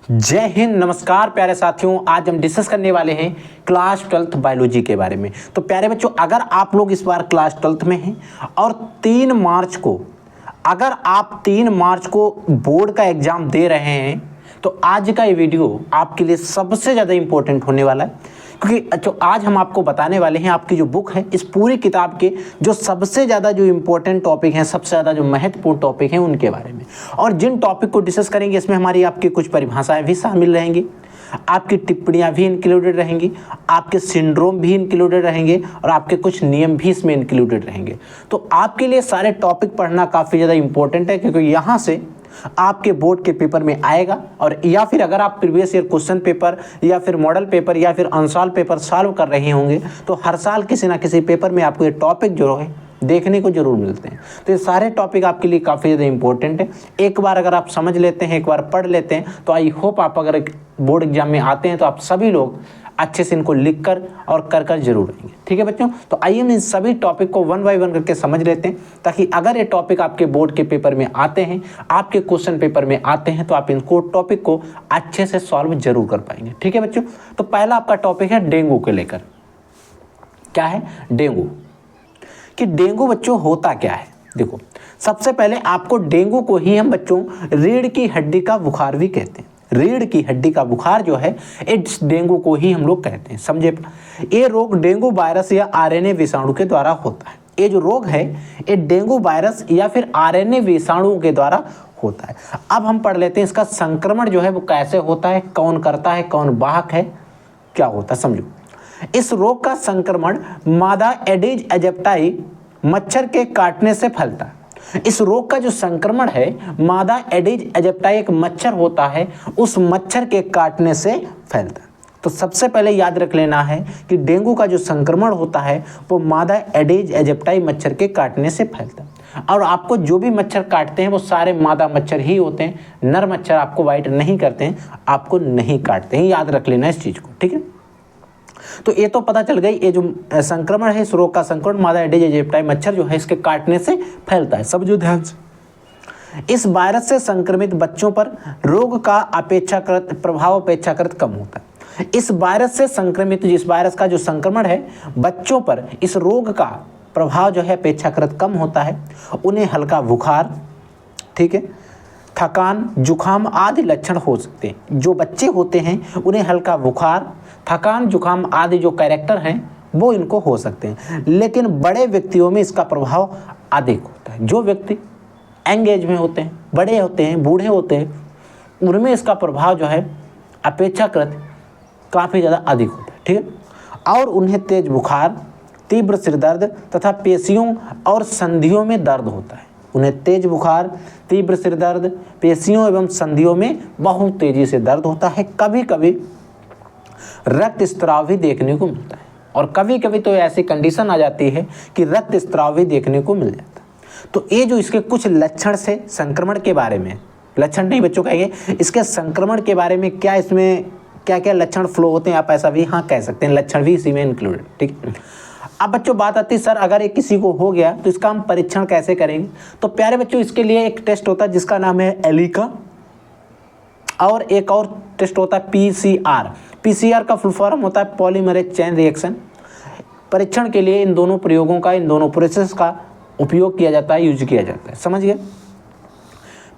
जय हिंद, नमस्कार प्यारे साथियों। आज हम डिस्कस करने वाले हैं क्लास 12th बायोलॉजी के बारे में। तो प्यारे बच्चों, अगर आप लोग इस बार क्लास 12th में हैं और 3 मार्च को अगर आप 3 मार्च को बोर्ड का एग्जाम दे रहे हैं तो आज का ये वीडियो आपके लिए सबसे ज़्यादा इंपॉर्टेंट होने वाला है, क्योंकि जो आज हम आपको बताने वाले हैं, आपकी जो बुक है इस पूरी किताब के जो सबसे ज़्यादा जो इम्पोर्टेंट टॉपिक हैं, सबसे ज़्यादा जो महत्वपूर्ण टॉपिक हैं उनके बारे में। और जिन टॉपिक को डिस्कस करेंगे इसमें हमारी आपकी कुछ परिभाषाएं भी शामिल रहेंगी, आपकी टिप्पणियां भी इंक्लूडेड रहेंगी, आपके सिंड्रोम भी इंक्लूडेड रहेंगे और आपके कुछ नियम भी इसमें इंक्लूडेड रहेंगे। तो आपके लिए सारे टॉपिक पढ़ना काफ़ी ज़्यादा इंपॉर्टेंट है, क्योंकि यहाँ से आपके बोर्ड के पेपर में आएगा। और या फिर अगर आप प्रीवियस ईयर क्वेश्चन पेपर या फिर मॉडल पेपर या फिर अनसॉल्व पेपर सॉल्व कर रहे होंगे तो हर साल किसी ना किसी पेपर में आपको ये टॉपिक जो है देखने को जरूर मिलते हैं। तो ये सारे टॉपिक आपके लिए काफ़ी ज़्यादा इंपॉर्टेंट है। एक बार अगर आप समझ लेते हैं, एक बार पढ़ लेते हैं, तो आई होप आप अगर बोर्ड एग्जाम में आते हैं तो आप सभी लोग अच्छे से इनको लिख कर और कर जरूर आएंगे। ठीक है बच्चों, तो आइए हम इन सभी टॉपिक को 1 बाय 1 करके समझ लेते हैं, ताकि अगर ये टॉपिक आपके बोर्ड के पेपर में आते हैं, आपके क्वेश्चन पेपर में आते हैं, तो आप इनको टॉपिक को अच्छे से सॉल्व जरूर कर पाएंगे। ठीक है बच्चों, तो पहला आपका टॉपिक है डेंगू के लेकर। क्या है डेंगू? कि डेंगू बच्चों होता क्या है? देखो, सबसे पहले आपको डेंगू को ही हम बच्चों रीढ़ की हड्डी का बुखार भी कहते हैं। रीढ़ की हड्डी का बुखार जो है इस डेंगू को ही हम लोग कहते हैं। समझे? ये रोग डेंगू वायरस या आरएनए विषाणु के द्वारा होता है। ये जो रोग है ये डेंगू वायरस या फिर आरएनए विषाणु के द्वारा होता है। अब हम पढ़ लेते हैं इसका संक्रमण जो है वो कैसे होता है, कौन करता है, कौन वाहक है, क्या होता है। समझो, इस रोग का संक्रमण मादा एडिज एजिप्टाई मच्छर के काटने से फैलता है। इस रोग का जो संक्रमण है मादा एडिज एजिप्टाई एक मच्छर होता है, उस मच्छर के काटने से फैलता है। तो सबसे पहले याद रख लेना है कि डेंगू का जो संक्रमण होता है वो मादा एडिज एजिप्टाई मच्छर के काटने से फैलता है। और आपको जो भी मच्छर काटते हैं वो सारे मादा मच्छर ही होते हैं, नर मच्छर आपको बाइट नहीं करते हैं, आपको नहीं काटते हैं। याद रख लेना इस चीज़ को। ठीक है, तो ये तो पता चल गई, ये जो संक्रमण है इस रोग का संक्रमण मादा एडिज एजिप्टाई मच्छर जो है इसके काटने से फैलता है। समझो ध्यान से। इस वायरस से संक्रमित बच्चों पर रोग का प्रभाव अपेक्षाकृत कम होता है। इस वायरस से संक्रमित जिस वायरस का जो संक्रमण है बच्चों पर इस रोग का प्रभाव जो है अपेक्षाकृत कम होता है। उन्हें हल्का बुखार, ठीक है, थकान, जुखाम आदि लक्षण हो सकते हैं। जो बच्चे होते हैं उन्हें हल्का बुखार, थकान, जुखाम आदि जो कैरेक्टर हैं वो इनको हो सकते हैं। लेकिन बड़े व्यक्तियों में इसका प्रभाव अधिक होता है। जो व्यक्ति यंग एज में होते हैं, बड़े होते हैं, बूढ़े होते हैं, उनमें इसका प्रभाव जो है अपेक्षाकृत काफ़ी ज़्यादा अधिक होता है। ठीक है, और उन्हें तेज बुखार, तीव्र सिरदर्द तथा पेशियों और संधियों में दर्द होता है। उन्हें तेज बुखार, तीव्र सिरदर्द, पेशियों एवं संधियों में बहुत तेजी से दर्द होता है। कभी कभी रक्त स्त्राव भी देखने को मिलता है, और कभी कभी तो ऐसी कंडीशन आ जाती है कि रक्त स्त्राव भी देखने को मिल जाता है। तो ये जो इसके कुछ लक्षण से संक्रमण के बारे में, लक्षण नहीं बच्चों कहेंगे, इसके संक्रमण के बारे में क्या इसमें क्या क्या लक्षण फ्लो होते हैं, आप ऐसा भी हाँ कह सकते हैं, लक्षण भी इसी में इंक्लूडेड। ठीक है, अब बच्चों बात आती है सर अगर ये किसी को हो गया तो इसका हम परीक्षण कैसे करेंगे? तो प्यारे बच्चों इसके लिए एक टेस्ट होता है जिसका नाम है एलिका, और एक और टेस्ट होता है पीसीआर। पीसीआर का फुल फॉर्म होता है पॉलीमरेज चेन रिएक्शन। परीक्षण के लिए इन दोनों प्रयोगों का, इन दोनों प्रोसेस का उपयोग किया जाता है, यूज किया जाता है। समझ गए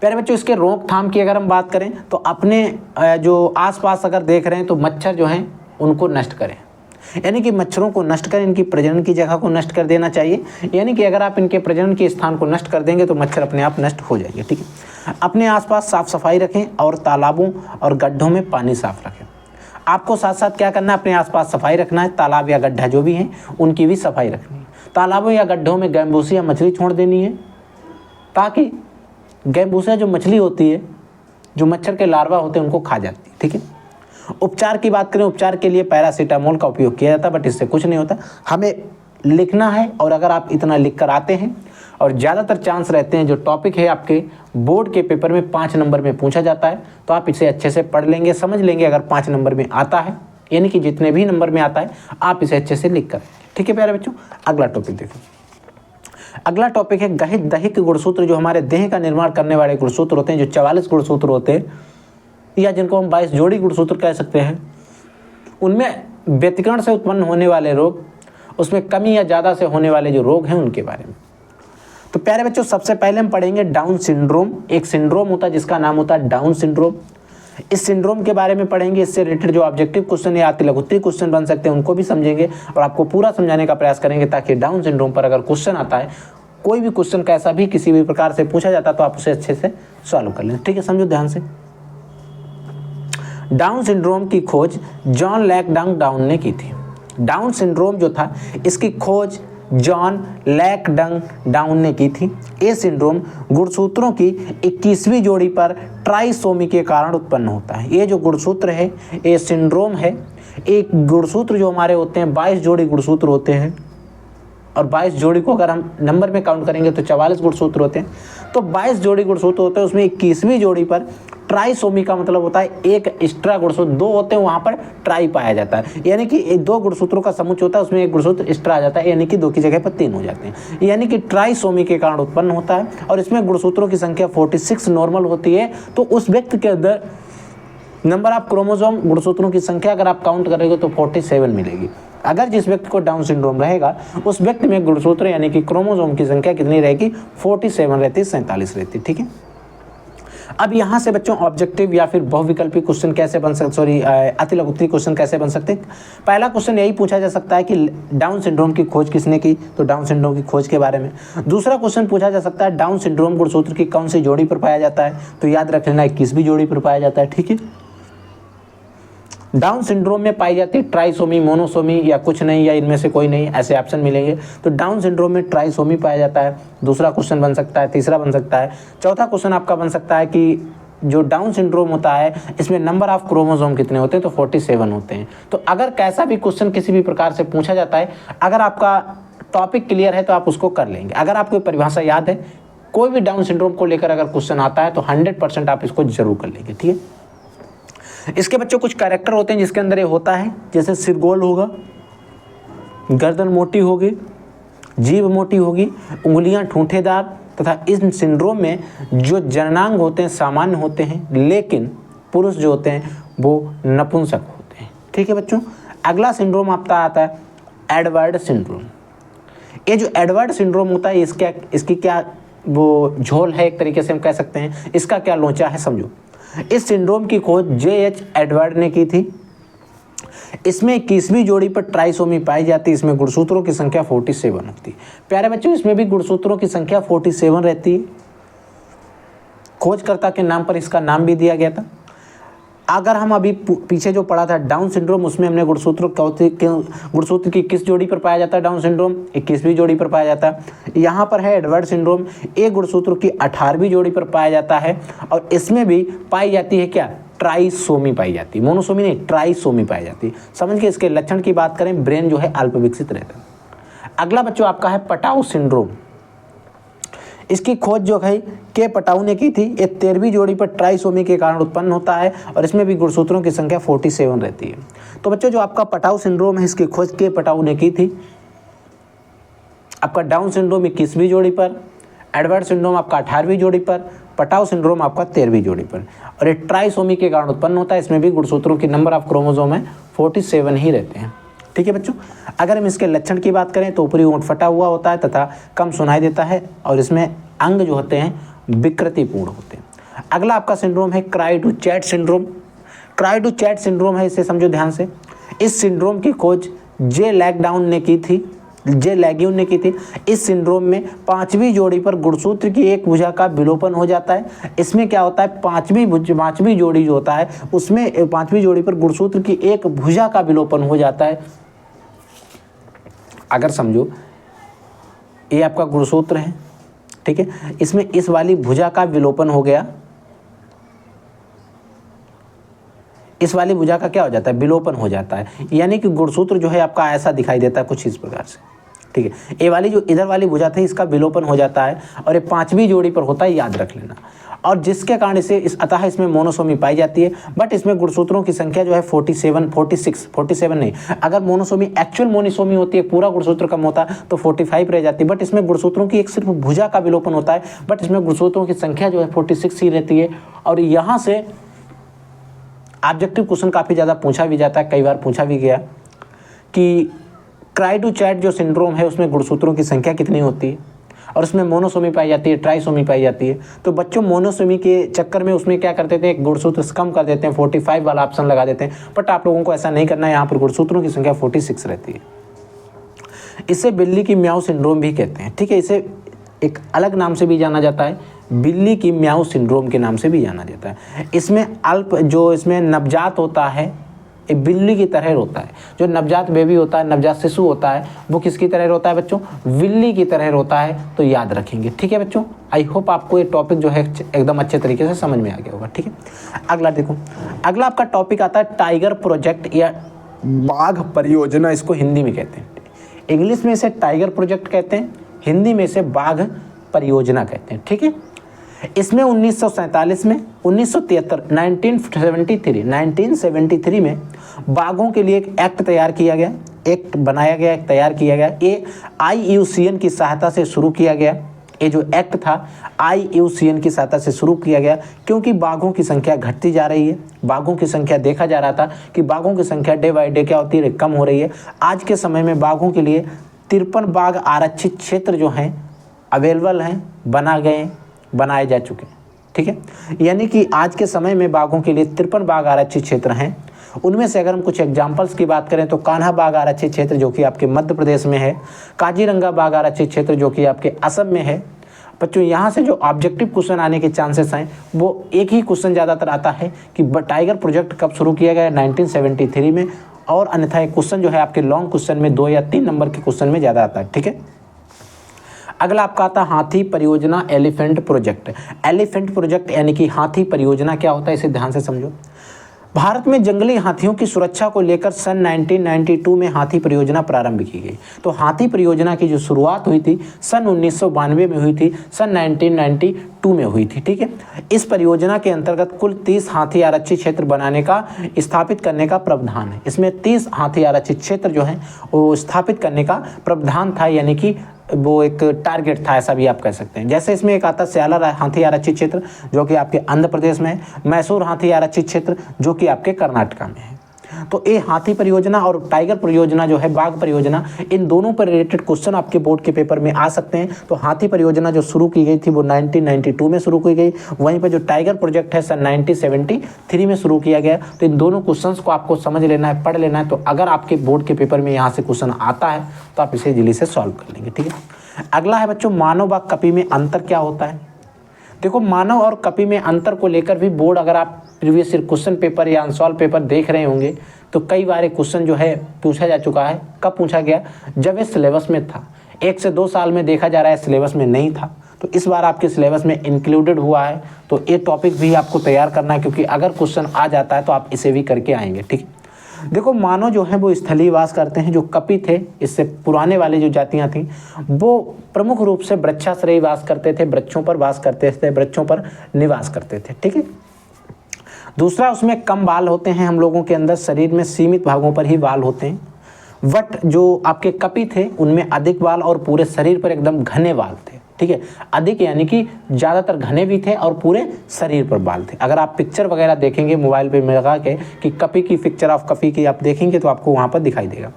प्यारे बच्चों? इसके रोकथाम की अगर हम बात करें तो अपने जो आसपास अगर देख रहे हैं तो मच्छर जो हैं उनको नष्ट करें, यानी कि मच्छरों को नष्ट करें, इनकी प्रजनन की जगह को नष्ट कर देना चाहिए। यानी कि अगर आप इनके प्रजनन के स्थान को नष्ट कर देंगे तो मच्छर अपने आप नष्ट हो जाएंगे। ठीक है, अपने आसपास साफ सफाई रखें और तालाबों और गड्ढों में पानी साफ रखें। आपको साथ साथ क्या करना है, अपने आसपास सफाई रखना है, तालाब या गड्ढा जो भी हैं उनकी भी सफाई रखनी है। तालाबों या गड्ढों में गैम्बूसिया मछली छोड़ देनी है, ताकि गैम्बूसिया जो मछली होती है, जो मच्छर के लार्वा होते हैं उनको खा जाती है। ठीक है, उपचार की बात करें, उपचार के लिए पैरासीटामोल का उपयोग किया जाता है, बट इससे कुछ नहीं होता। हमें लिखना है, और अगर आप इतना लिख कर आते हैं, और ज़्यादातर चांस रहते हैं जो टॉपिक है आपके बोर्ड के पेपर में 5 नंबर में पूछा जाता है, तो आप इसे अच्छे से पढ़ लेंगे, समझ लेंगे। अगर 5 नंबर में आता है, यानी कि जितने भी नंबर में आता है आप इसे अच्छे से लिख कर। ठीक है प्यारे बच्चों, अगला टॉपिक देखो। अगला टॉपिक है दैहिक गुणसूत्र। जो हमारे देह का निर्माण करने वाले गुणसूत्र होते हैं, जो 44 गुणसूत्र होते हैं, या जिनको हम 22 जोड़ी गुणसूत्र कह सकते हैं, उनमें व्यतिकरण से उत्पन्न होने वाले रोग, उसमें कमी या ज़्यादा से होने वाले जो रोग हैं उनके बारे में। तो प्यारे बच्चों, सबसे पहले हम पढ़ेंगे डाउन सिंड्रोम। एक सिंड्रोम होता है जिसका नाम होता है डाउन सिंड्रोम। इस सिंड्रोम के बारे में पढ़ेंगे। इससे रिलेटेड जो ऑब्जेक्टिव क्वेश्चन या अतिलघुत्तरी क्वेश्चन बन सकते हैं उनको भी समझेंगे और आपको पूरा समझाने का प्रयास करेंगे, ताकि डाउन सिंड्रोम पर अगर क्वेश्चन आता है, कोई भी क्वेश्चन कैसा भी किसी भी प्रकार से पूछा जाता है, तो आप उसे अच्छे से सॉल्व कर लें। ठीक है, समझो ध्यान से। डाउन सिंड्रोम की खोज जॉन लैकडॉन डाउन ने की थी। डाउन सिंड्रोम जो था, इसकी खोज जॉन लैकडॉन डाउन ने की थी। ये सिंड्रोम गुणसूत्रों की 21वीं जोड़ी पर ट्राइसोमी के कारण उत्पन्न होता है। ये जो गुणसूत्र है, ये सिंड्रोम है। एक गुणसूत्र जो हमारे होते हैं, 22 जोड़ी गुणसूत्र होते हैं, और 22 जोड़ी को अगर हम नंबर में काउंट करेंगे तो 44 गुणसूत्र होते हैं। तो 22 जोड़ी गुणसूत्र होते हैं, उसमें 21वीं जोड़ी पर ट्राइसोमी का मतलब होता है एक एक्स्ट्रा गुणसूत्र, 2 होते हैं वहां पर ट्राई पाया जाता है, यानी कि 2 गुणसूत्रों का समुच्चय होता है, उसमें एक गुणसूत्र एक्स्ट्रा आ जाता है, यानी कि 2 की जगह पर 3 हो जाते हैं, यानी कि ट्राइसोमी के कारण उत्पन्न होता है। और इसमें गुणसूत्रों की संख्या 46 नॉर्मल होती है। तो उस व्यक्ति के अंदर नंबर ऑफ क्रोमोसोम, गुणसूत्रों की संख्या अगर आप काउंट करेंगे तो 47 मिलेगी। अगर जिस व्यक्ति को डाउन सिंड्रोम रहेगा, उस व्यक्ति में गुणसूत्र यानी कि क्रोमोसोम की संख्या कितनी रहेगी? 47 रहती, 47 रहती। ठीक है, अब यहाँ से बच्चों ऑब्जेक्टिव या फिर बहुविकल्पी क्वेश्चन कैसे बन सकते, अतिलघुत्तरी क्वेश्चन कैसे बन सकते हैं। पहला क्वेश्चन यही पूछा जा सकता है कि डाउन सिंड्रोम की खोज किसने की, तो डाउन सिंड्रोम की खोज के बारे में। दूसरा क्वेश्चन पूछा जा सकता है डाउन सिंड्रोम गुणसूत्र की कौन सी जोड़ी पर पाया जाता है, तो याद रख लेना 21वीं जोड़ी पर पाया जाता है। ठीक है, डाउन सिंड्रोम में पाई जाती है ट्राइसोमी, मोनोसोमी या कुछ नहीं, या इनमें से कोई नहीं, ऐसे ऑप्शन मिलेंगे। तो डाउन सिंड्रोम में ट्राइसोमी पाया जाता है, दूसरा क्वेश्चन बन सकता है। तीसरा बन सकता है, चौथा क्वेश्चन आपका बन सकता है कि जो डाउन सिंड्रोम होता है, इसमें नंबर ऑफ क्रोमोसोम कितने होते हैं, तो 47 होते हैं। तो अगर कैसा भी क्वेश्चन किसी भी प्रकार से पूछा जाता है, अगर आपका टॉपिक क्लियर है तो आप उसको कर लेंगे। अगर आपको परिभाषा याद है, कोई भी डाउन सिंड्रोम को लेकर अगर क्वेश्चन आता है तो 100% आप इसको जरूर कर लेंगे। ठीक है, इसके बच्चों कुछ कैरेक्टर होते हैं जिसके अंदर ये होता है, जैसे सिर गोल होगा, गर्दन मोटी होगी, जीभ मोटी होगी, उंगलियां ठूंठेदार, तथा इस सिंड्रोम में जो जननांग होते हैं सामान्य होते हैं, लेकिन पुरुष जो होते हैं वो नपुंसक होते हैं। ठीक है बच्चों, अगला सिंड्रोम आपका आता है एडवर्ड सिंड्रोम। ये जो एडवर्ड सिंड्रोम होता है, इसकी क्या वो झोल है, एक तरीके से हम कह सकते हैं, इसका क्या लोचा है, समझो। इस सिंड्रोम की खोज J.H. एडवर्ड ने की थी। इसमें 21वीं जोड़ी पर ट्राइसोमी पाई जाती है। इसमें गुणसूत्रों की संख्या 47 होती है। प्यारे बच्चों, इसमें भी गुणसूत्रों की संख्या 47 रहती है। खोजकर्ता के नाम पर इसका नाम भी दिया गया था। अगर हम अभी पीछे जो पढ़ा था डाउन सिंड्रोम, उसमें हमने गुणसूत्र की किस जोड़ी पर पाया जाता है डाउन सिंड्रोम? 21वीं जोड़ी पर पाया जाता है। यहाँ पर है एडवर्ड सिंड्रोम, एक गुणसूत्र की 18वीं जोड़ी पर पाया जाता है, और इसमें भी पाई जाती है क्या? ट्राइसोमी पाई जाती है, मोनोसोमी नहीं, ट्राइसोमी पाई जाती है। समझ के इसके लक्षण की बात करें, ब्रेन जो है अल्प विकसित रहता है। अगला बच्चों आपका है पटाऊ सिंड्रोम। इसकी खोज जो है के पटाऊ ने की थी। ये 13वीं जोड़ी पर ट्राइसोमी के कारण उत्पन्न होता है, और इसमें भी गुणसूत्रों की संख्या 47 रहती है। तो बच्चों, जो आपका पटाऊ सिंड्रोम है, इसकी खोज के पटाऊ ने की थी। आपका डाउन सिंड्रोम 21वीं जोड़ी पर, एडवर्ड सिंड्रोम आपका 18वीं जोड़ी पर, पटाऊ सिंड्रोम आपका 13वीं जोड़ी पर, और ये ट्राइसोमी के कारण उत्पन्न होता है। इसमें भी गुणसूत्रों की नंबर ऑफ क्रोमोसोम है 47 ही रहते हैं। ठीक है बच्चों, अगर हम इसके लक्षण की बात करें तो ऊपरी ओंठ फटा हुआ होता है तथा कम सुनाई देता है, और इसमें अंग जो होते हैं विकृतिपूर्ण होते हैं। अगला आपका सिंड्रोम है क्राई-डू-चैट सिंड्रोम। क्राई-डू-चैट सिंड्रोम है, इसे समझो ध्यान से। इस सिंड्रोम की खोज J. लैकडॉन ने की थी। इस सिंड्रोम में 5वीं जोड़ी पर गुणसूत्र की एक भुजा का विलोपन हो जाता है। इसमें क्या होता है, 5वीं जोड़ी जो होता है, उसमें 5वीं जोड़ी पर गुणसूत्र की एक भुजा का विलोपन हो जाता है। अगर समझो ये आपका गुणसूत्र है, ठीक है, इसमें इस वाली भुजा का विलोपन हो गया, इस वाली भुजा का क्या हो जाता है, विलोपन हो जाता है, यानी कि गुणसूत्र जो है आपका ऐसा दिखाई देता है कुछ इस प्रकार से। ठीक है, ये वाली जो इधर वाली भुजा थी, इसका विलोपन हो जाता है, और ये 5वीं जोड़ी पर होता है, याद रख लेना। और जिसके कारण अतः इसमें मोनोसोमी पाई जाती है। बट इसमें गुणसूत्रों की संख्या जो है 47 नहीं, अगर मोनोसोमी एक्चुअल मोनोसोमी होती है, पूरा गुणसूत्र कम होता है तो 45 रह जाती है। बट इसमें गुणसूत्रों की एक सिर्फ भुजा का विलोपन होता है, बट इसमें गुणसूत्रों की संख्या जो है 46 ही रहती है। और यहाँ से ऑब्जेक्टिव क्वेश्चन काफ़ी ज़्यादा पूछा भी जाता है, कई बार पूछा भी गया कि क्राई टू चैट जो सिंड्रोम है उसमें गुणसूत्रों की संख्या कितनी होती है, और उसमें मोनोसोमी पाई जाती है, ट्राइसोमी पाई जाती है। तो बच्चों मोनोसोमी के चक्कर में उसमें क्या करते थे, गुणसूत्र कम कर देते हैं, 45 वाला ऑप्शन लगा देते हैं, बट आप लोगों को ऐसा नहीं करना है। यहाँ पर गुणसूत्रों की संख्या 46 रहती है। इसे बिल्ली की म्याऊ सिंड्रोम भी कहते हैं, ठीक है। इसे एक अलग नाम से भी जाना जाता है, बिल्ली की म्याऊ सिंड्रोम के नाम से भी जाना जाता है। इसमें इसमें नवजात होता है, ये बिल्ली की तरह रोता है। जो नवजात बेबी होता है, नवजात शिशु होता है, वो किसकी तरह रोता है बच्चों, बिल्ली की तरह रोता है। तो याद रखेंगे, ठीक है बच्चों। आई होप आपको ये टॉपिक जो है एकदम अच्छे तरीके से समझ में आ गया होगा, ठीक है। अगला देखो, अगला आपका टॉपिक आता है टाइगर प्रोजेक्ट या बाघ परियोजना, इसको हिंदी में कहते हैं। इंग्लिश में इसे टाइगर प्रोजेक्ट कहते हैं, हिंदी में इसे बाघ परियोजना कहते हैं, ठीक है। इसमें 1947 में 1973 में बाघों के लिए एक एक्ट तैयार किया गया, एक्ट बनाया गया, एक तैयार किया गया। ये IUCN की सहायता से शुरू किया गया। ये जो एक्ट था IUCN की सहायता से शुरू किया गया, क्योंकि बाघों की संख्या घटती जा रही है। बाघों की संख्या देखा जा रहा था कि बाघों की संख्या डे बाई डे क्या होती है, कम हो रही है। आज के समय में बाघों के लिए 53 बाघ आरक्षित क्षेत्र जो हैं अवेलेबल हैं, बनाए जा चुके हैं, ठीक है। यानी कि आज के समय में बाघों के लिए 53 बाघ आरक्षित क्षेत्र हैं। उनमें से अगर हम कुछ एग्जाम्पल्स की बात करें तो कान्हा बाघ आरक्षित क्षेत्र जो कि आपके मध्य प्रदेश में है, काजीरंगा बाघ आरक्षित क्षेत्र जो कि आपके असम में है। बच्चों यहाँ से जो ऑब्जेक्टिव क्वेश्चन आने के चांसेस हैं वो एक ही क्वेश्चन ज़्यादातर आता है कि टाइगर प्रोजेक्ट कब शुरू किया गया, 1973 में, और अन्यथा एक क्वेश्चन जो है आपके लॉन्ग क्वेश्चन में 2 या 3 नंबर के क्वेश्चन में ज़्यादा आता है, ठीक है। अगला आपका आता है हाथी परियोजना, एलिफेंट प्रोजेक्ट। एलिफेंट प्रोजेक्ट यानी कि हाथी परियोजना क्या होता है, इसे ध्यान से समझो। भारत में जंगली हाथियों की सुरक्षा को लेकर सन 1992 में हाथी परियोजना प्रारंभ की गई। तो हाथी परियोजना की जो शुरुआत हुई थी सन 1992 में हुई थी, सन 1992 में हुई थी, ठीक है। इस परियोजना के अंतर्गत कुल 30 हाथी आरक्षित क्षेत्र बनाने का, स्थापित करने का प्रावधान है। इसमें 30 हाथी आरक्षित क्षेत्र जो हैं वो स्थापित करने का प्रावधान था, यानी कि वो एक टारगेट था, ऐसा भी आप कह सकते हैं। जैसे इसमें एक आता स्याला हाथी आरक्षित क्षेत्र जो कि आपके आंध्र प्रदेश में है, मैसूर हाथी आरक्षित क्षेत्र जो कि आपके कर्नाटका में है। तो ये हाथी परियोजना और टाइगर परियोजना जो है, बाघ परियोजना, इन दोनों पर रिलेटेड क्वेश्चन आपके बोर्ड के पेपर में आ सकते हैं। तो हाथी परियोजना जो शुरू की गई थी वो 1992 में शुरू की गई, वहीं पर जो टाइगर प्रोजेक्ट है सन 1973 में शुरू किया गया। तो इन दोनों क्वेश्चंस को आपको समझ लेना है, पढ़ लेना है। तो अगर आपके बोर्ड के पेपर में यहाँ से क्वेश्चन आता है तो आप इसे जल्दी से सॉल्व कर लेंगे, ठीक है। अगला है बच्चों मानव व कपि में अंतर क्या होता है। देखो, मानव और कपि में अंतर को लेकर भी बोर्ड, अगर आप प्रीवियस ईयर क्वेश्चन पेपर या अनसॉल्व पेपर देख रहे होंगे तो कई बार क्वेश्चन जो है पूछा जा चुका है। कब पूछा गया, जब ये सिलेबस में था। 1 से 2 साल में देखा जा रहा है सिलेबस में नहीं था, तो इस बार आपके सिलेबस में इंक्लूडेड हुआ है। तो ये टॉपिक भी आपको तैयार करना है, क्योंकि अगर क्वेश्चन आ जाता है तो आप इसे भी करके आएंगे, ठीक। देखो, मानव जो है वो स्थलीय वास करते हैं। जो कपि थे, इससे पुराने वाले जो जातियां थीं, वो प्रमुख रूप से वृक्षाश्रयी वास करते थे, वृक्षों पर वास करते थे, वृक्षों पर निवास करते थे, ठीक है। दूसरा, उसमें कम बाल होते हैं। हम लोगों के अंदर शरीर में सीमित भागों पर ही बाल होते हैं। बट जो आपके कपि थे उनमें अधिक बाल और पूरे शरीर पर एकदम घने बाल थे, ठीक है। अधिक यानी कि ज़्यादातर घने भी थे और पूरे शरीर पर बाल थे। अगर आप पिक्चर वगैरह देखेंगे मोबाइल पे लगा के कि कपि की, पिक्चर ऑफ कपि की आप देखेंगे तो आपको वहाँ पर दिखाई देगा।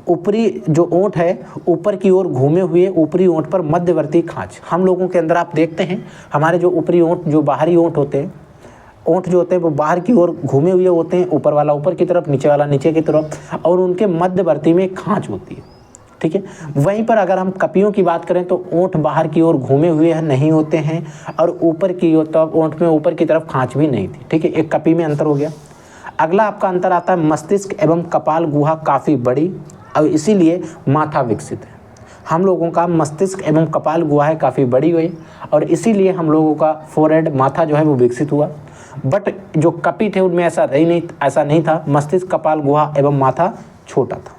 ऊपरी जो ओंठ है ऊपर की ओर घूमे हुए, ऊपरी ओंठ पर मध्यवर्ती खांच। हम लोगों के अंदर आप देखते हैं हमारे जो ऊपरी ओंठ, जो बाहरी ओंठ होते हैं, ओंठ जो होते हैं वो बाहर की ओर घूमे हुए होते हैं, ऊपर वाला ऊपर की तरफ, नीचे वाला नीचे की तरफ, और उनके मध्यवर्ती में खांच होती है, ठीक है। वहीं पर अगर हम कपियों की बात करें तो ओंठ बाहर की ओर घूमे हुए नहीं होते हैं और ऊपर की ओर, तब ओंठ में ऊपर की तरफ खांच भी नहीं थी, ठीक है। एक कपि में अंतर हो गया। अगला आपका अंतर आता है मस्तिष्क एवं कपाल गुहा काफ़ी बड़ी और इसीलिए माथा विकसित है। हम लोगों का मस्तिष्क एवं कपाल गुहा काफ़ी बड़ी हुई और इसीलिए हम लोगों का फोरहेड, माथा जो है वो विकसित हुआ। बट जो कपि थे उनमें ऐसा नहीं था। मस्तिष्क, कपाल गुहा एवं माथा छोटा था।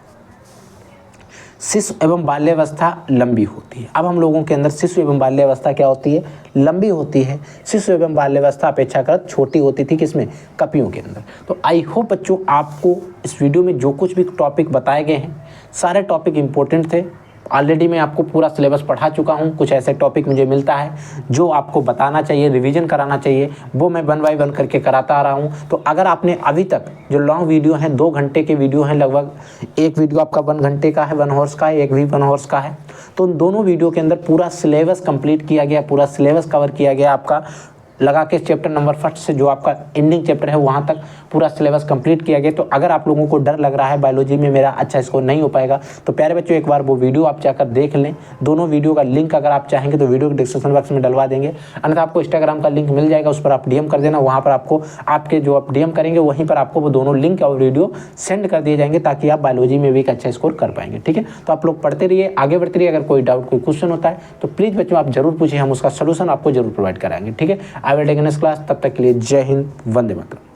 शिशु एवं बाल्यावस्था लंबी होती है। अब हम लोगों के अंदर शिशु एवं बाल्यावस्था क्या होती है, लंबी होती है। शिशु एवं बाल्यावस्था अपेक्षाकृत छोटी होती थी, किसमें, कपियों के अंदर। तो आई होप बच्चों आपको इस वीडियो में जो कुछ भी टॉपिक बताए गए हैं सारे टॉपिक इंपॉर्टेंट थे, ऑलरेडी मैं आपको पूरा सिलेबस पढ़ा चुका हूँ। कुछ ऐसे टॉपिक मुझे मिलता है जो आपको बताना चाहिए, रिवीजन कराना चाहिए, वो मैं 1 बाय 1 करके कराता आ रहा हूँ। तो अगर आपने अभी तक जो लॉन्ग वीडियो हैं, 2 घंटे के वीडियो हैं लगभग, एक वीडियो आपका 1 घंटे का है, 1 हॉर्स का है, एक भी 1 हॉर्स का है, तो उन दोनों वीडियो के अंदर पूरा सिलेबस कंप्लीट किया गया, पूरा सिलेबस कवर किया गया आपका, लगा के चैप्टर नंबर 1 से जो आपका एंडिंग चैप्टर है वहाँ तक पूरा सिलेबस कंप्लीट किया गया। तो अगर आप लोगों को डर लग रहा है बायोलॉजी में मेरा अच्छा स्कोर नहीं हो पाएगा, तो प्यारे बच्चों एक बार वो वीडियो आप जाकर देख लें। दोनों वीडियो का लिंक अगर आप चाहेंगे तो वीडियो के डिस्क्रिप्शन बॉक्स में डलवा देंगे, अन्यथा आपको इंस्टाग्राम का लिंक मिल जाएगा, उस पर आप डीएम कर देना। वहाँ पर आपको आपके जो आप डीएम करेंगे वहीं पर आपको वो दोनों लिंक और वीडियो सेंड कर दिए जाएंगे, ताकि आप बायोलॉजी में भी एक अच्छा स्कोर कर पाएंगे। ठीक है, तो आप लोग पढ़ते रहिए, आगे बढ़ते रहिए। अगर कोई डाउट, कोई क्वेश्चन होता है तो प्लीज़ बच्चों आप जरूर पूछिए, हम उसका सोल्यूशन आपको जरूर प्रोवाइड कराएंगे। ठीक है, I will take next class. तब तक के लिए जय हिंद, वंदे मातरम।